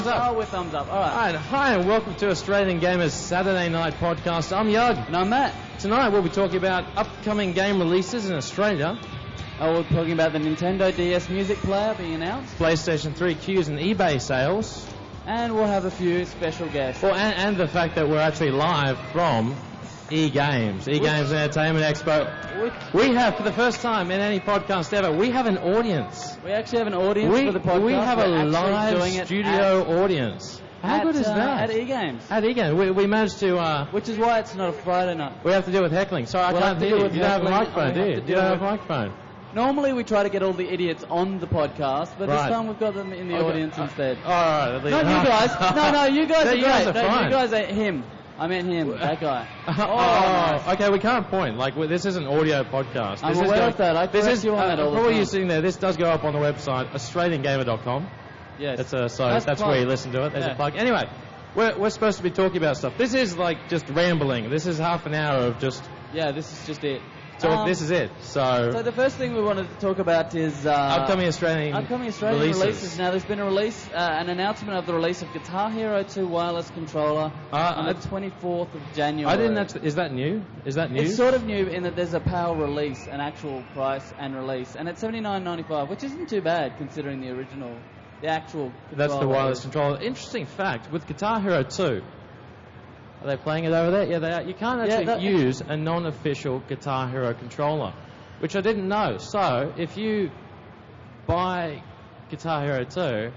thumbs up. Oh, we're thumbs up. All right. All right. Hi, and welcome to Australian Gamers Saturday Night Podcast. I'm Yug. And I'm Matt. Tonight we'll be talking about upcoming game releases in Australia. We're talking about the Nintendo DS Music Player being announced. PlayStation 3 queues and eBay sales. And we'll have a few special guests. Well, and the fact that we're actually live from eGames. eGames Entertainment Expo. We have, for the first time in any podcast ever, we have an audience. We actually have an audience for the podcast. We have a live studio audience. How good is that? At eGames. At eGames. We managed to... Which is why it's not a Friday night. We have to deal with heckling. Sorry, I can't hear you. You don't have a microphone, do you? You don't have a microphone. Normally we try to get all the idiots on the podcast, but this time we've got them in the audience instead. All right. Not you guys. No, you guys are guys great. are fine. You guys are him. I meant him, that guy. Nice. Okay, we can't point. Like, this is an audio podcast. I'm aware of that. I correct you on that all the time. For all you sitting there, this does go up on the website, AustralianGamer.com. Yes. That's where you listen to it. There's a plug. Anyway, we're supposed to be talking about stuff. This is like just rambling. This is half an hour of just... Yeah, this is just it. So this is it. So the first thing we wanted to talk about is upcoming Australian releases. Now, there's been an announcement of the release of Guitar Hero 2 wireless controller on the 24th of January. I didn't actually. Is that new? It's sort of new in that there's a PAL release, an actual price and release, and it's $79.95, which isn't too bad considering the actual. That's the wireless controller. Interesting fact with Guitar Hero 2. Are they playing it over there? Yeah, they are. You can't actually use a non-official Guitar Hero controller, which I didn't know. So, if you buy Guitar Hero 2,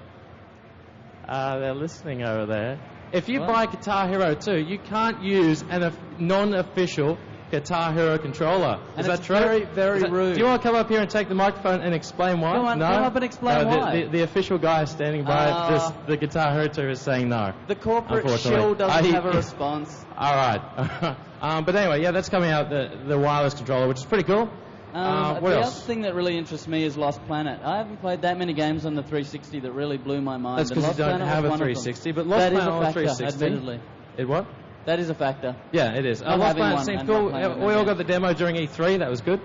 they're listening over there. If you buy Guitar Hero 2, you can't use a non-official Guitar Hero controller. Is that true? Very, very rude. Do you want to come up here and take the microphone and explain why? Come up and explain why. The official guy standing by the Guitar Hero 2 is saying no. The corporate shill doesn't have a response. All right. But anyway, that's coming out, the wireless controller, which is pretty cool. What else? The other thing that really interests me is Lost Planet. I haven't played that many games on the 360 that really blew my mind. That's because you don't have a 360, but Lost Planet on the 360... admittedly. It what? That is a factor. Yeah, it is. Lost Planet seems cool. We all got the demo during E3. That was good.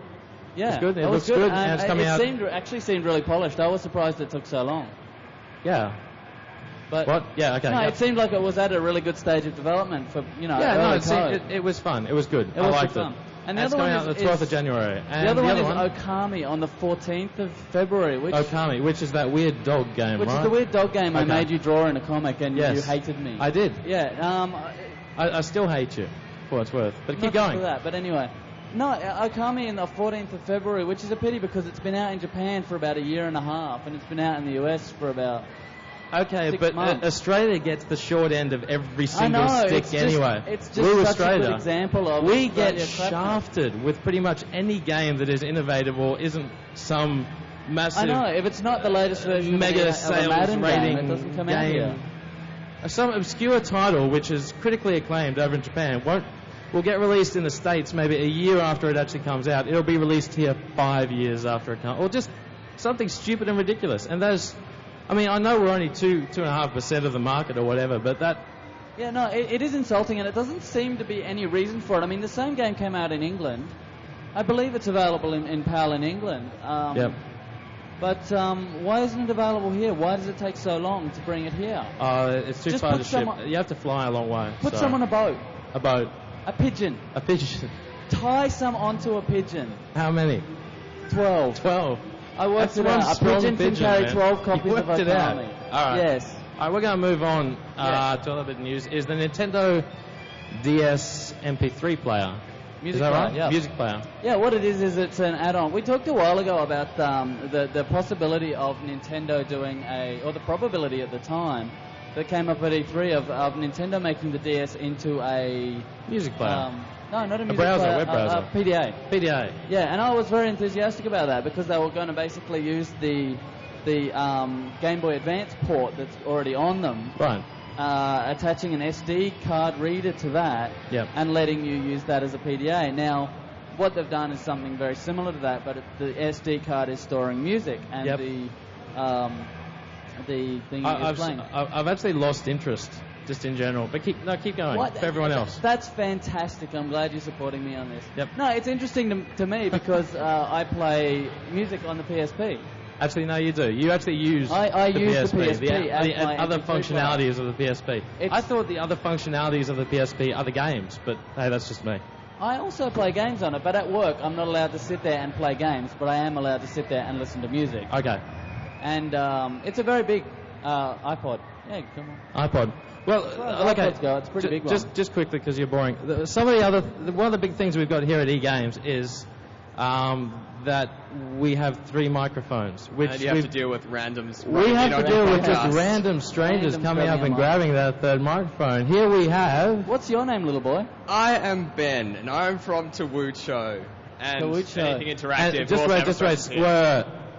Yeah, it was good. It looks good. And it's coming out. Actually seemed really polished. I was surprised it took so long. Yeah. But what? Yeah, okay. No, it seemed like it was at a really good stage of development for, it was fun. It was good. I liked it. And the other one is on the 12th of January. And the other one is Okami on the 14th of February. Okami, which is that weird dog game, Which is the weird dog game I made you draw in a comic and you hated me. I did. Yeah. I still hate you, for what it's worth. But keep going. For that, but anyway. No, Okami in the 14th of February, which is a pity because it's been out in Japan for about a year and a half, and it's been out in the US for about 6 months. Australia gets the short end of every single stick anyway. It's just such a good example of we get shafted with pretty much any game that is innovative or isn't some massive... I know, if it's not the latest version mega sales rating it doesn't come out here. Some obscure title which is critically acclaimed over in Japan will get released in the States maybe a year after it actually comes out. It'll be released here 5 years after it comes, or just something stupid and ridiculous. And those, I mean, I know we're only 2.5% of the market or whatever, but that... Yeah, no, it is insulting, and it doesn't seem to be any reason for it. I mean, the same game came out in England. I believe it's available in PAL in England. Yep. But why isn't it available here? Why does it take so long to bring it here? It's too far to ship. You have to fly a long way. Put some on a boat. A boat. A pigeon. A pigeon. Tie some onto a pigeon. How many? 12. 12. I worked it out. A pigeon can carry 12 copies of Okami. All right. Yes. All right, we're going to move on to other bit of news. Is the Nintendo DS MP3 player. Music is that player, right? Yeah. Music player. Yeah, what it is it's an add-on. We talked a while ago about the possibility of Nintendo doing or the probability at the time that came up at E3 of Nintendo making the DS into a... Music player. No, not a music browser, player. Web browser. PDA. Yeah, and I was very enthusiastic about that because they were going to basically use the Game Boy Advance port that's already on them. Right. Attaching an SD card reader to that and letting you use that as a PDA. Now, what they've done is something very similar to that, but the SD card is storing music and the thing is playing. I've actually lost interest just in general, but keep going for everyone else. That's fantastic. I'm glad you're supporting me on this. Yep. No, it's interesting to me because I play music on the PSP. Actually, no, you do. You actually use I the use the PSP. PSP as The my other MP3 functionalities of the PSP. I thought the other functionalities of the PSP are the games, but hey, that's just me. I also play games on it, but at work I'm not allowed to sit there and play games, but I am allowed to sit there and listen to music. Okay. And it's a very big iPod. Yeah, come on. iPod. Well, okay. iPods go, it's a pretty big one. Just quickly, because you're boring. One of the big things we've got here at eGames is that we have 3 microphones, which and you have to deal with randoms. We have to deal with just random strangers coming up and grabbing that third microphone. Here we have. What's your name, little boy? I am Ben, and I'm from Tawucho. And anything interactive. And just wait.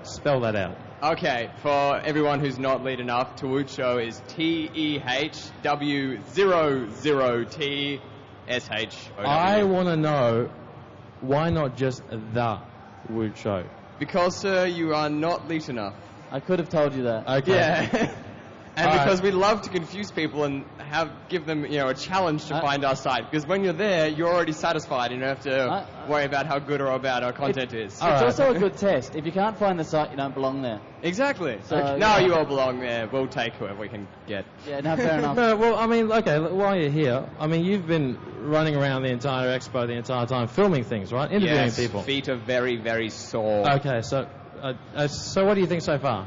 Spell that out. Okay, for everyone who's not lead enough, Tawucho is TEHW00TSHOW. I want to know, why not just the Wood Show? Because, sir, you are not late enough. I could have told you that. Okay. Yeah. And because we love to confuse people and give them, a challenge to find our site. Because when you're there, you're already satisfied. You don't have to worry about how good or bad our content is. It's also a good test. If you can't find the site, you don't belong there. Exactly. So, no, you all belong there. We'll take whoever we can get. Yeah, no, fair enough. No, well, I mean, okay, while you're here, I mean, you've been running around the entire expo the entire time, filming things, right? Interviewing people. Feet are very, very sore. Okay, so what do you think so far?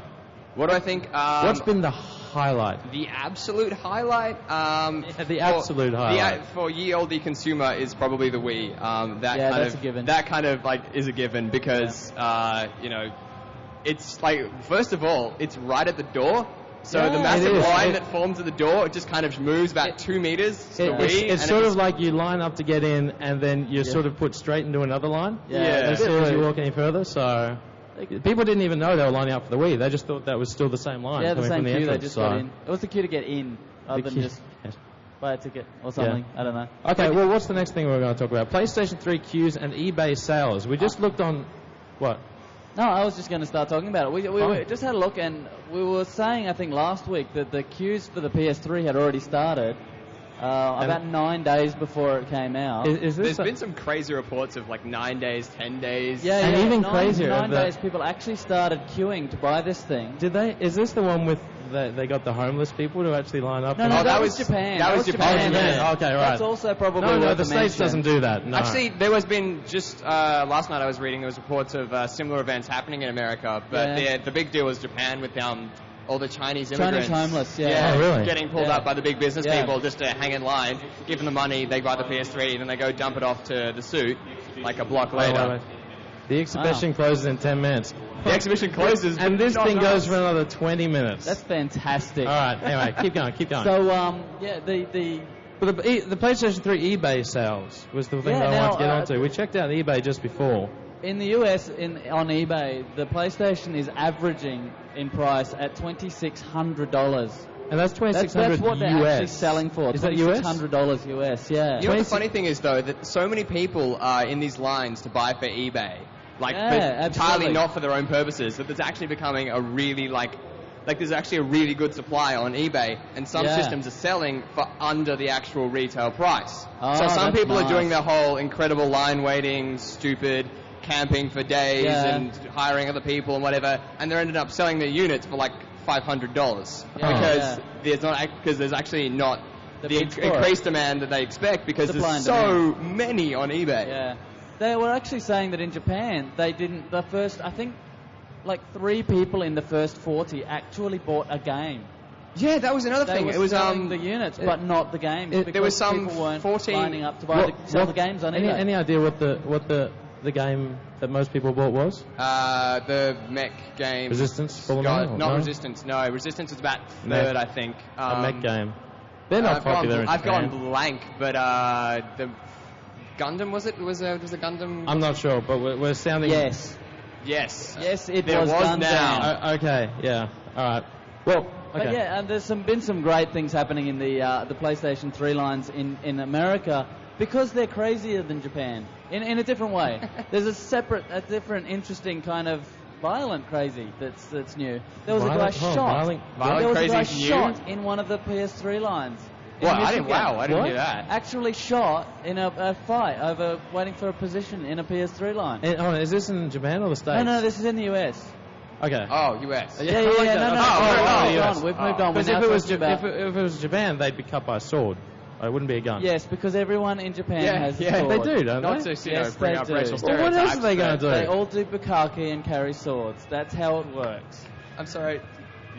What do I think? What's been the highlight? The absolute highlight? The absolute highlight. For ye olde consumer is probably the Wii. That's a given. That kind of is a given because, it's like, first of all, it's right at the door. So the massive line that forms at the door, it just kind of moves about 2 meters to the Wii. It's sort of like you line up to get in and then you're sort of put straight into another line. As soon as you walk any further, so... People didn't even know they were lining up for the Wii. They just thought that was still the same line. Yeah, the same queue. Entrance, they just got in. It was the queue to get in, rather than just buy a ticket or something. I don't know. Okay, well, what's the next thing we're going to talk about? PlayStation 3 queues and eBay sales. We just looked on... What? No, I was just going to start talking about it. We just had a look, and we were saying, I think, last week that the queues for the PS3 had already started. About 9 days before it came out. There's been some crazy reports of 9 days, 10 days. Yeah, and even 9 crazier. days people actually started queuing to buy this thing. Did they? Is this the one with they got the homeless people to actually line up? No, that was Japan. That was Japan. Yeah. Okay, right. That's also probably no, the States doesn't do that. No. Actually, there was been just last night I was reading there was reports of similar events happening in America, but the big deal was Japan with all the Chinese immigrants. Chinese homeless, yeah. Oh, really? Getting pulled up by the big business people just to hang in line, give them the money, they buy the PS3, and then they go dump it off to the suit, like a block later. Wait. The exhibition closes in 10 minutes. The exhibition closes. And this thing goes for another 20 minutes. That's fantastic. All right, anyway, keep going. So, But the PlayStation 3 eBay sales was the thing that I wanted to get onto. We checked out eBay just before. In the US, on eBay, the PlayStation is averaging in price at $2,600. And that's $2,600 That's what they're US. actually selling for. Is that US? $2,600 US, yeah. You know what the funny thing is, though, that so many people are in these lines to buy for eBay, but entirely not for their own purposes, that there's actually becoming a really, there's actually a really good supply on eBay, and some systems are selling for under the actual retail price. So some people are doing their whole incredible line waiting, stupid camping for days and hiring other people and whatever, and they're ended up selling their units for $500 because there's actually not the increased demand that they expect because there's so many on eBay. Yeah, they were actually saying that in Japan I think 3 people in the first 40 actually bought a game. Yeah, that was another thing. It was selling the units, but not the games. There was some people weren't 14 lining up to sell the games on eBay. Any idea what the game that most people bought was? The mech game. Resistance? Resistance. No, Resistance was about third, I think. A mech game. They're not popular in Japan. I've gone blank, but the Gundam was it? Was a Gundam? I'm not sure, but we're sounding. Yes, it was Gundam. Now. Okay, yeah, all right. Well, okay. But yeah, and there's been some great things happening in the PlayStation 3 lines in America because they're crazier than Japan in a different way. There's a different, interesting kind of violent crazy that's new. There was a guy shot. There was a guy shot in one of the PS3 lines. What? I didn't hear that. Actually shot in a fight over waiting for a position in a PS3 line. Is this in Japan or the States? No, this is in the US. Okay. Oh, US. Yeah, I like that. no. Oh, We've moved on. Because if it was Japan, they'd be cut by a sword. It wouldn't be a gun. Yes, because everyone in Japan has a sword. they do, don't Not they? to Yes, bring they up do. racial Well, what stereotypes. else are they going to do? They all do bukkake and carry swords. That's how it works. I'm sorry.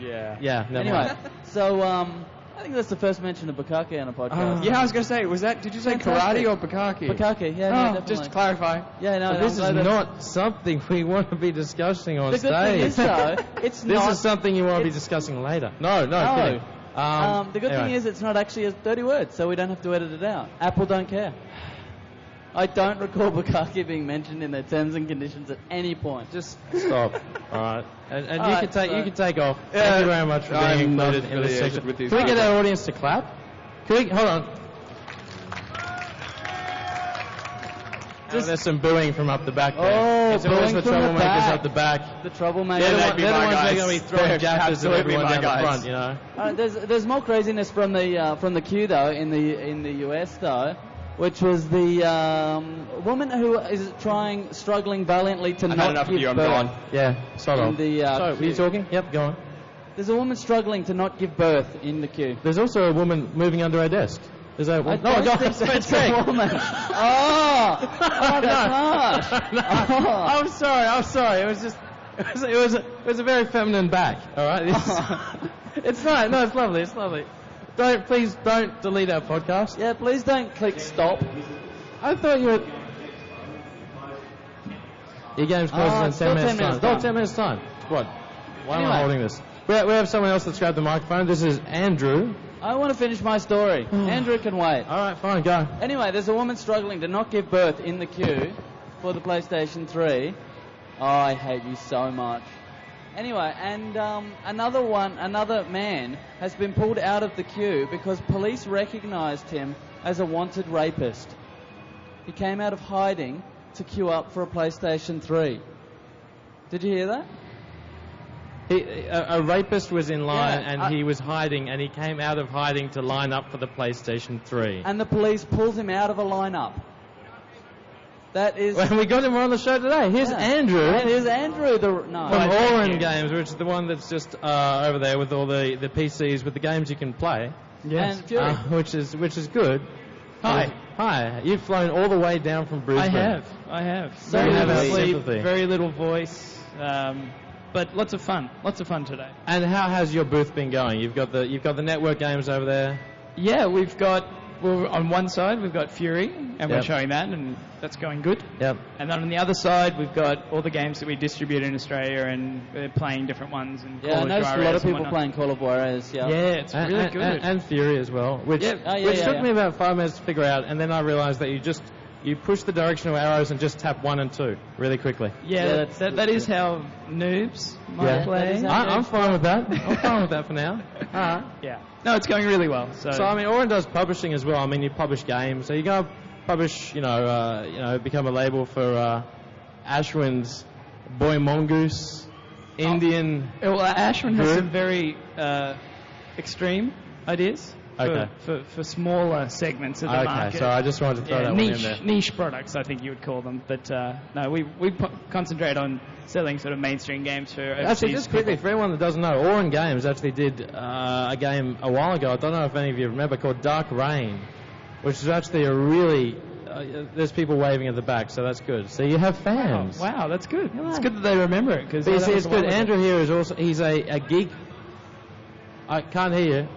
Yeah. Yeah, never Anyway, mind. so I think that's the first mention of bukkake on a podcast. Yeah, I was going to say, did you say Fantastic. karate or bukkake? Bukkake, yeah, no, definitely. Just to clarify. Yeah, no, But this is I'm glad not something we want to be discussing on The stage. good thing is, though, it's This not. is something you want to be discussing later. No, kidding. The good thing is it's not actually as 30 words, so we don't have to edit it out. Apple don't care. I don't recall bukkake being mentioned in their terms and conditions at any point. Just stop. All right. And All you right, can take off. Yeah, Thank you very much for being I'm not included in this affiliated section. with these Can we get people. our audience to clap? Hold on. There's some booing from up the back there. Oh, it's always booing the from the troublemakers back. up the back. The troublemakers. They're the they'd ones be that my are guys. going to be throwing They're gaffers at absolutely everyone my down the guys. front, you know. There's more craziness from the queue though in the US though, which was the woman who is struggling valiantly to I've not had enough give of you, I'm birth. gone. Yeah, sort of. In the, Sorry, were you queue. talking? Yep, go on. There's a woman struggling to not give birth in the queue. There's also a woman moving under her desk. Is that I one? don't God, think sorry, that's a woman. Oh, that's harsh. No, Oh. I'm sorry. It was a very feminine back. All right. It's not. No, it's lovely. It's lovely. Please don't delete our podcast. Yeah, please don't click stop. I thought you were. eGames closes in it's 10 still minutes 10 minutes time. time. 10 minutes time. What? Why am I Anyway. holding this? We have someone else that's grabbed the microphone. This is Andrew. I want to finish my story. Andrew can wait. All right, fine, go. Anyway, there's a woman struggling to not give birth in the queue for the PlayStation 3. Oh, I hate you so much. Anyway, and another man has been pulled out of the queue because police recognised him as a wanted rapist. He came out of hiding to queue up for a PlayStation 3. Did you hear that? A rapist was in line Yeah, and he was hiding, and he came out of hiding to line up for the PlayStation 3. And the police pulled him out of a lineup. That is... Well, we got him on the show today. Here's Andrew. And here's Andrew, From Oren Games, which is the one that's just over there with all the PCs with the games you can play. Yes. And Fury. Which is good. Hi. You've flown all the way down from Brisbane. I have. So Very you have little our sleep, sympathy. very little voice, but lots of fun today. And how has your booth been going? You've got the network games over there. Yeah, on one side we've got Fury, and we're showing that, and that's going good. Yep. And then on the other side we've got all the games that we distribute in Australia, and we're playing different ones. And Yeah, I noticed a lot of people playing Call of Juarez. Yeah. Yeah, it's really good. And Fury as well, which took me about 5 minutes to figure out, and then I realised that you push the directional arrows and just tap 1 and 2 really quickly. Yeah, that is how noobs might play. I'm fine with that. I'm fine with that for now. All right. Yeah. No, it's going really well. So I mean, Oren does publishing as well. I mean, you publish games, so you go publish, become a label for Ashwin's Boy Mongoose, Indian. Well, Ashwin has some very extreme ideas. Okay. For smaller segments of the market. Okay, so I just wanted to throw that one in there. Niche products, I think you would call them. But no, we concentrate on selling sort of mainstream games for overseas Actually, just quickly, people. for anyone that doesn't know, Oren Games actually did a game a while ago, I don't know if any of you remember, called Dark Rain, which is actually a really... there's people waving at the back, so that's good. So you have fans. Wow, that's good. It's good that they remember it. Cause But you see, it's good. Andrew here is also... He's a geek... I can't hear you.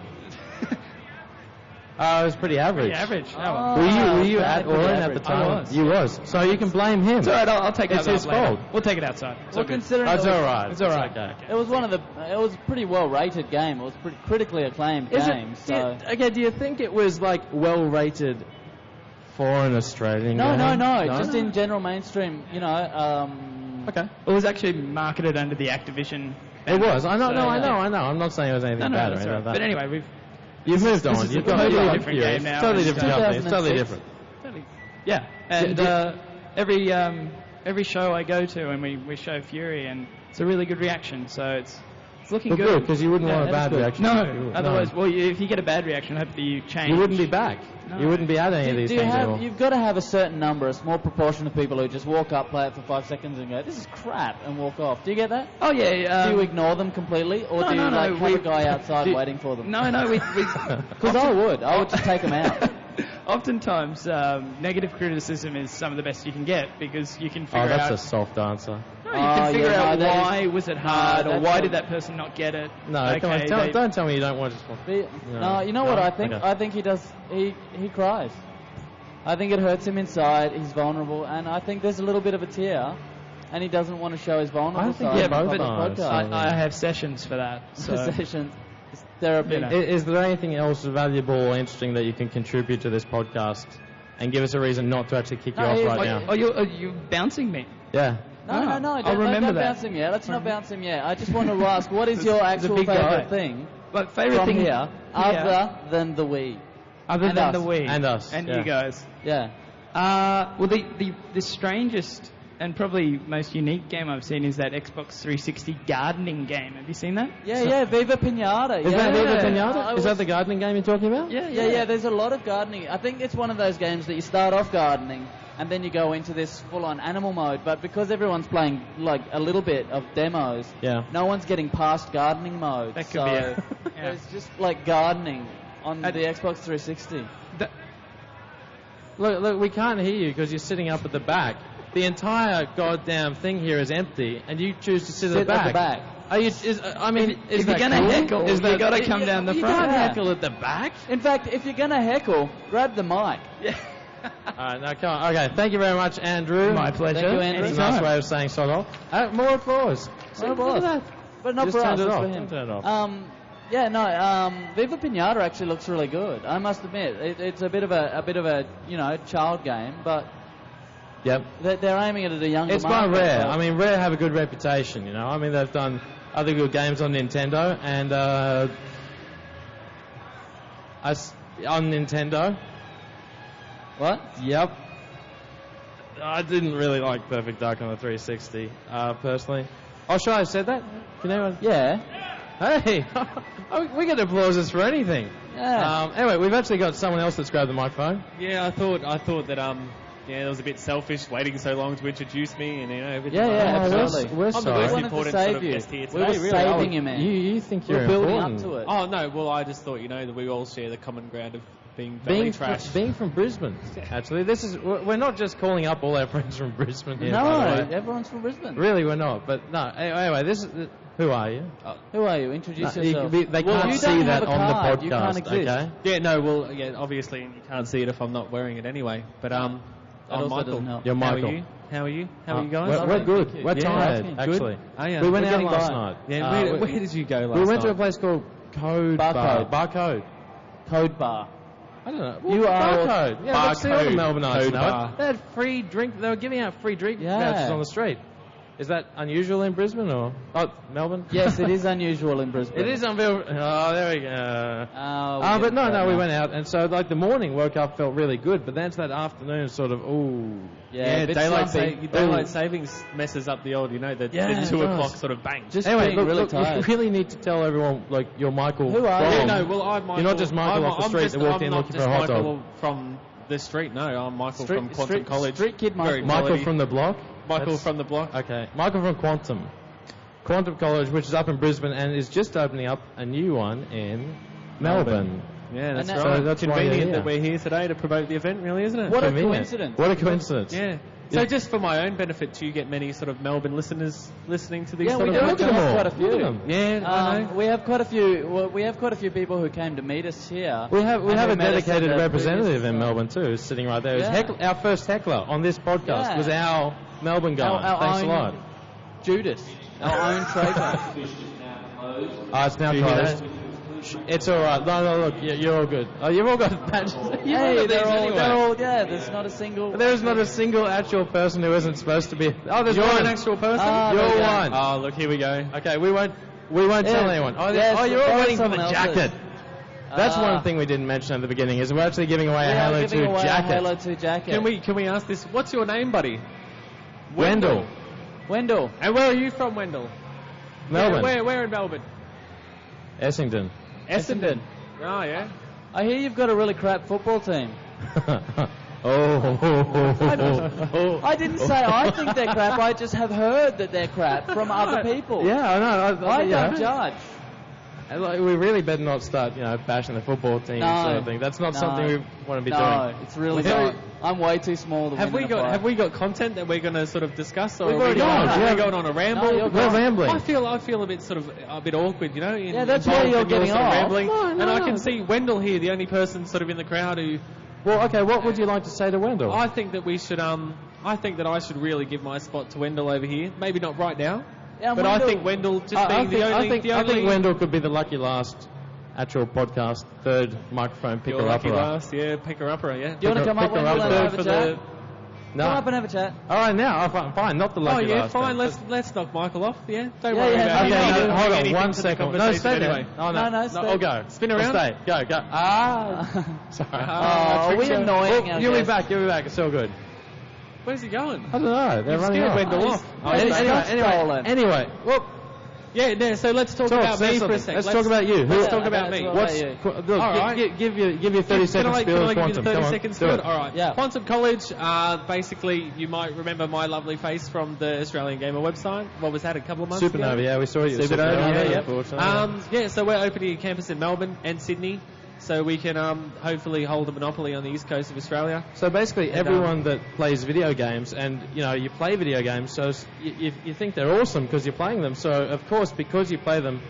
It was pretty average. Pretty average. Oh, well. Were you at Oren at the time? I was. You was. So you can blame him. It's all right, I'll take it It's outside his later. fault. We'll take it outside. It's all good. Considering It's all right. It's all right. Okay. It was it was a pretty well-rated game. It was a pretty critically acclaimed game. Do you think it was like well-rated for an Australian No, game? no. Just in general mainstream, Okay. It was actually marketed under the Activision. It was. I know. So, I know. I'm not saying it was anything bad or that's anything all like right. that. But anyway, You've moved on. this is You've a got totally your different Fury. game now. Totally It's different company. It's totally 2006. different. Yeah, and every show I go to, and we show Fury, and it's a really good reaction. So It's looking Well, good, because you wouldn't want a bad reaction. No, otherwise, well, if you get a bad reaction, hopefully you change. You wouldn't be back. No. You wouldn't be at any of these things anymore. You've got to have a certain number, a small proportion of people who just walk up, play it for 5 seconds and go, this is crap, and walk off. Do you get that? Oh, yeah. Do you ignore them completely, or do you have a guy outside waiting for them? No, because I would just take them out. Oftentimes, negative criticism is some of the best you can get because you can figure out... Oh, that's a soft answer. No, you can figure out why was it hard or why did that person not get it. No, okay, come on, don't tell me you don't want to... No, you know what I think? Okay. I think he does... He cries. I think it hurts him inside, he's vulnerable, and I think there's a little bit of a tear, and he doesn't want to show his vulnerable side. Yeah, but I have sessions for that. So. Sessions. It's therapy. Is there anything else valuable or interesting that you can contribute to this podcast and give us a reason not to actually kick you off right now? Oh, you're bouncing me? Yeah. No, don't bounce him yet. Let's not bounce him yet. I just want to ask, what is your actual favourite thing favourite thing here, other than the Wii? Other than the Wii. And us. And you guys. Yeah. Well, the strangest and probably most unique game I've seen is that Xbox 360 gardening game. Have you seen that? Yeah, Viva Pinata. Is that Viva Pinata? Is that the gardening game you're talking about? Yeah, there's a lot of gardening. I think it's one of those games that you start off gardening and then you go into this full-on animal mode. But because everyone's playing like a little bit of demos, no one's getting past gardening mode. That could be it. It's just like gardening on the Xbox 360. Look, we can't hear you because you're sitting up at the back. The entire goddamn thing here is empty, and you choose to sit at the back. Are you? If you're gonna heckle, you got to come down the front. You can't heckle at the back. In fact, if you're gonna heckle, grab the mic. Yeah. All right, now come on. Okay, thank you very much, Andrew. My pleasure. Thank you, Andrew. It's a nice way of saying sod off. More applause. More applause. But not for us, it's for him. Turn it off. Viva Pinata actually looks really good. I must admit, it's a bit of a child game, but yep, they're aiming it at a younger. It's by Rare. I mean, Rare have a good reputation. You know, I mean, they've done other good games on Nintendo and on Nintendo. What? Yep. I didn't really like Perfect Dark on the 360 personally. Oh, should I have said that? Can anyone? Yeah. Hey, we get applauses for anything. Yeah. Anyway, we've actually got someone else that's grabbed the microphone. Yeah, I thought that that was a bit selfish waiting so long to introduce me, and everything. Absolutely. We're sorry. I'm the most important sort of guest here today. We were saving you, man. You think you're building important. up to it. Oh no, well I just thought that we all share the common ground of being trash. Being from Brisbane, actually, we're not just calling up all our friends from Brisbane here. No, by the way. everyone's from Brisbane. Really, we're not. But no. Anyway, this is. Who are you? Who are you? Introduce yourself. They can't see that on the podcast. You can't exist. Okay? Yeah, no, well, again, obviously, you can't see it if I'm not wearing it anyway. But I'm Michael. You're Michael. How are you? How are you guys? We're good. We're tired, actually. Oh, yeah. We went out last night. Yeah, where did you go last night? We went to a place called Barcode. Code Bar. I don't know. You are Barcode. Yeah, let's see all the Melbourneites know. They had free drink. They were giving out free drink vouchers on the street. Is that unusual in Brisbane or Melbourne? Yes, it is unusual in Brisbane. It is unreal. Oh, there we go. But no, we went out, and so like the morning woke up felt really good, but then it's that afternoon sort of daylight savings messes up the old, the 2 o'clock sort of bang. Just anyway, really tired. You really need to tell everyone like you're Michael. Who are you? Yeah, no, well I'm Michael. You're not just Michael off the street that walked in looking for a hot dog. From the street, no, I'm Michael from Quantum College. Street kid Michael. Michael from the block. Michael from the block. Okay, Michael from Quantum College, which is up in Brisbane and is just opening up a new one in Melbourne. Yeah, that's right. So that's convenient that we're here today to promote the event, really, isn't it? What a coincidence. What a coincidence. Yeah. So just for my own benefit, do you get many sort of Melbourne listeners listening to these sort of podcasts? We have quite a few. Yeah, I know. We have quite a few. Well, we have quite a few people who came to meet us here. We have a dedicated representative in Melbourne too, who's sitting right there. Our first heckler on this podcast was our Melbourne guy. Thanks a lot. Judas, our own traitor. It's now closed. It's all right. No, look, you're all good. Oh, you've all got badges. They're all. Yeah, there's not a single. There's not a single actual person who isn't supposed to be. Oh, there's an actual person. You're one. Oh, look, here we go. Okay, we won't tell anyone. You're all waiting for the jacket. That's one thing we didn't mention at the beginning. Is we're actually giving away a Halo 2 jacket. Halo 2 jacket. Can we ask this? What's your name, buddy? Wendell. Wendell. And where are you from, Wendell? Melbourne. Yeah, where in Melbourne? Essendon. Essendon. Oh, yeah. I hear you've got a really crap football team. I didn't say I think they're crap. I just have heard that they're crap from other people. Yeah, I know. I don't judge. We really better not start, bashing the football team sort of thing. That's not something we want to be doing. No, it's really not. I'm way too small to Have we got content that we're going to sort of discuss, or We've already are we going on a ramble? No, we're rambling. I feel a bit awkward, Yeah, that's why you're getting off. Rambling. And I can see Wendell here, the only person sort of in the crowd who. Well, okay. What would you like to say to Wendell? I think that we should. I think that I should really give my spot to Wendell over here. Maybe not right now. Yeah, but Wendell, I think Wendell just being the only. I think Wendell could be the lucky last actual podcast, third microphone picker-upper. Lucky last, yeah, picker-upper, yeah. Do you want to come up, Wendell, and have a chat? No. Come up and have a chat. All right, now, fine, not the lucky last. Oh, yeah, fine, let's knock Michael off, yeah. Don't worry about it. Okay, hold on, 1 second. No, stay there. Anyway. No, stay. I'll go. Spin around. Stay. Go. Sorry. Are we annoying? You'll be back, it's all good. Where's he going? I don't know, they're running off. Wendell off. Anyway, well... Yeah, so let's talk about me for a second. Let's talk about you. Let's talk about me. Look, give your 30 seconds spiel of Quantum. Can I give you the 30 seconds spiel? All right. Yeah. Quantum College, basically, you might remember my lovely face from the Australian Gamer website. What was that, a couple of months ago? Supernova, yeah, we saw you. Supernova, yeah. So we're opening a campus in Melbourne and Sydney. So we can hopefully hold a monopoly on the east coast of Australia. So basically everyone that plays video games, and you play video games, so you think they're awesome because you're playing them. So of course, because you play them,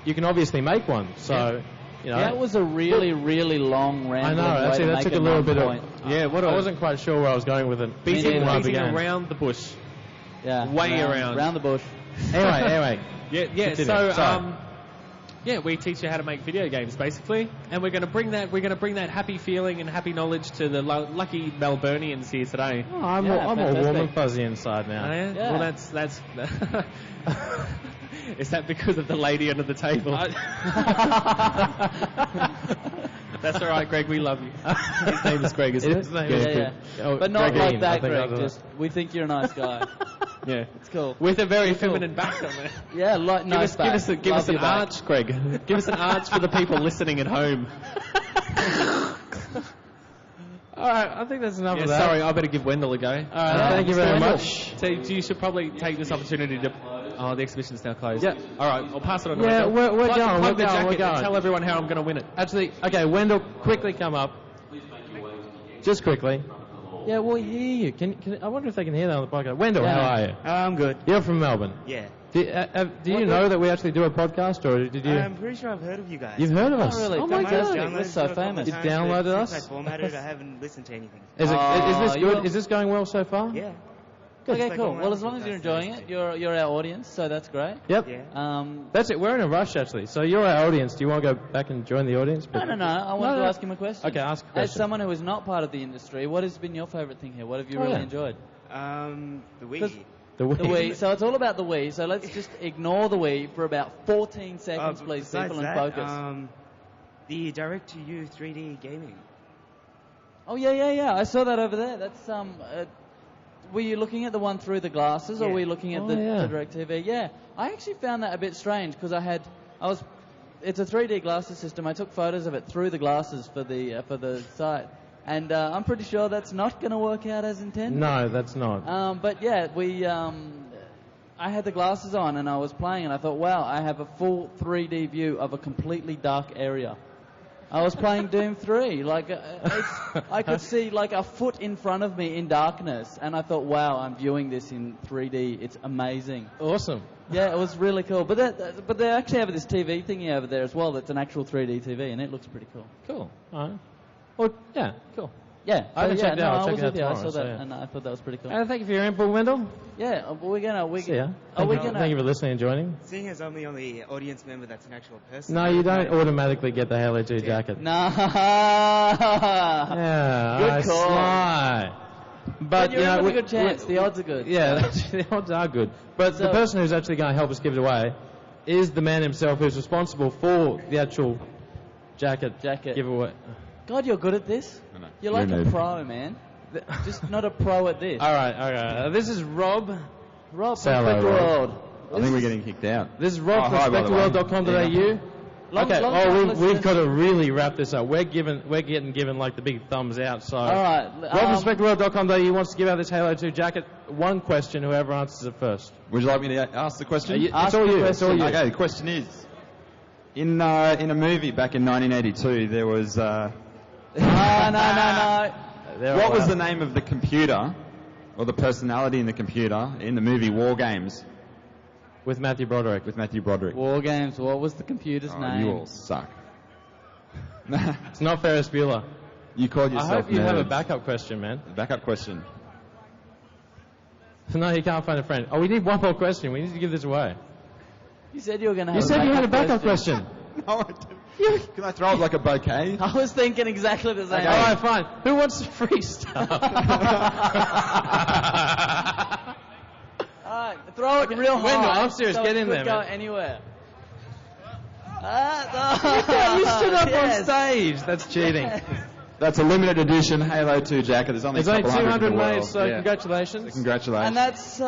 you can obviously make one. So that was a really, really long rambling. I know. Actually, that took a little bit of. Yeah, I wasn't quite sure where I was going with it. Beating around the bush. Yeah. Way around. Around the bush. Anyway. Yeah. So. Yeah, we teach you how to make video games, basically, and we're going to bring that happy feeling and happy knowledge to the lucky Melburnians here today. Oh, I'm all warm and fuzzy inside now. Oh, yeah? Yeah. Well, that's. Is that because of the lady under the table? That's all right, Greg. We love you. His name is Greg, isn't it? Yeah. But not like that, Greg. Just we think you're a nice guy. Yeah, it's cool. With a very feminine back on there. Yeah, nice back. Give us an arch, Greg. Give us an arch for the people listening at home. All right, I think that's enough of that. Sorry, I better give Wendell a go. All right, thank you very much. So you should probably take this opportunity to... Oh, the exhibition's now closed. Yeah. All right, I'll pass it on to Wendell. Wendell. We're going. And tell everyone how I'm going to win it. Actually, okay, Wendell, quickly come up. Just quickly. Yeah, we'll hear you. I wonder if they can hear that on the podcast. Wendell, how are you? I'm good. You're from Melbourne. Yeah. Do you know that we actually do a podcast, or did you? I'm pretty sure I've heard of you guys. You've heard of us? Oh, really? Oh my God! We're so famous. You downloaded us? I formatted. I haven't listened to anything. Is this good? Is this going well so far? Yeah. Good. Okay, cool. Well, as long as you're enjoying it, you're our audience, so that's great. Yep. Yeah. That's it. We're in a rush, actually. So you're our audience. Do you want to go back and join the audience? No. I wanted to ask him a question. Okay, ask a question. As someone who is not part of the industry, what has been your favourite thing here? What have you really enjoyed? The Wii. The Wii. So it's all about the Wii. So let's just ignore the Wii for about 14 seconds, please, people, and focus. The direct-to-you 3D gaming. Oh, yeah. I saw that over there. That's were you looking at the one through the glasses, or were you looking at the direct TV? Yeah, I actually found that a bit strange because it's a 3D glasses system. I took photos of it through the glasses for the site, and I'm pretty sure that's not going to work out as intended. No, that's not. But yeah, I had the glasses on and I was playing, and I thought, wow, I have a full 3D view of a completely dark area. I was playing Doom 3. I could see like a foot in front of me in darkness, and I thought, wow, I'm viewing this in 3D. It's amazing. Awesome. Yeah, it was really cool. But they actually have this TV thingy over there as well that's an actual 3D TV, and it looks pretty cool. Cool. All right. Well, yeah, cool. Yeah, I haven't checked it out. I'll check it out tomorrow. I saw that, and I thought that was pretty cool. Thank you for your input, Wendell. Yeah, we're gonna. Thank you for listening and joining. Seeing as I'm the only audience member that's an actual person. No, you don't automatically get the Halo 2 jacket. Nah. Yeah, good call. Sly. But you're having a good chance. The odds are good. Yeah, the odds are good. But the person who's actually going to help us give it away is the man himself who's responsible for the actual jacket giveaway. God, you're good at this. No. You're like a pro, man. Just not a pro at this. All right. This is Rob. Rob from World. I think we're getting kicked out. This is Rob from spectreworld.com.au. Okay, we've got to really wrap this up. We're getting given like the big thumbs out. So, all right, Rob from spectreworld.com.au wants to give out this Halo 2 jacket. One question, whoever answers it first. Would you like me to ask the question? It's all you. Okay, the question is, in a movie back in 1982, there was... No. What was the name of the computer, or the personality in the computer, in the movie War Games? With Matthew Broderick. War Games. What was the computer's name? You all suck. It's not Ferris Bueller. You called yourself I hope you nerds. have a backup question, man. Backup question. No, you can't find a friend. Oh, we need one more question. We need to give this away. You said you were going to have You said you had a backup question. No, I didn't. Can I throw it like a bouquet? I was thinking exactly the same. Okay. All right, fine. Who wants the free stuff? Alright, throw it real high. Wendell, I'm serious. So Get in there, go man. Anywhere. You stood up on stage. That's cheating. That's a limited edition Halo 2 jacket. There's only 200 made, made, so congratulations. Congratulations. And that's... and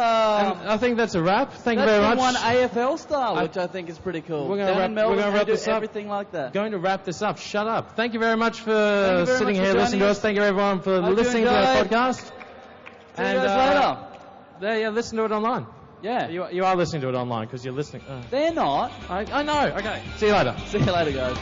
I think that's a wrap. Thank you very much. That's the one AFL style, which I think is pretty cool. We're going to wrap this up. Everything like that. Going to wrap this up. Shut up. Thank you very much for sitting here listening to us. Thank you everyone for listening to our podcast. See you guys later. Yeah, listen to it online. Yeah. You are listening to it online because you're listening. They're not. I know. Okay. See you later. See you later, guys.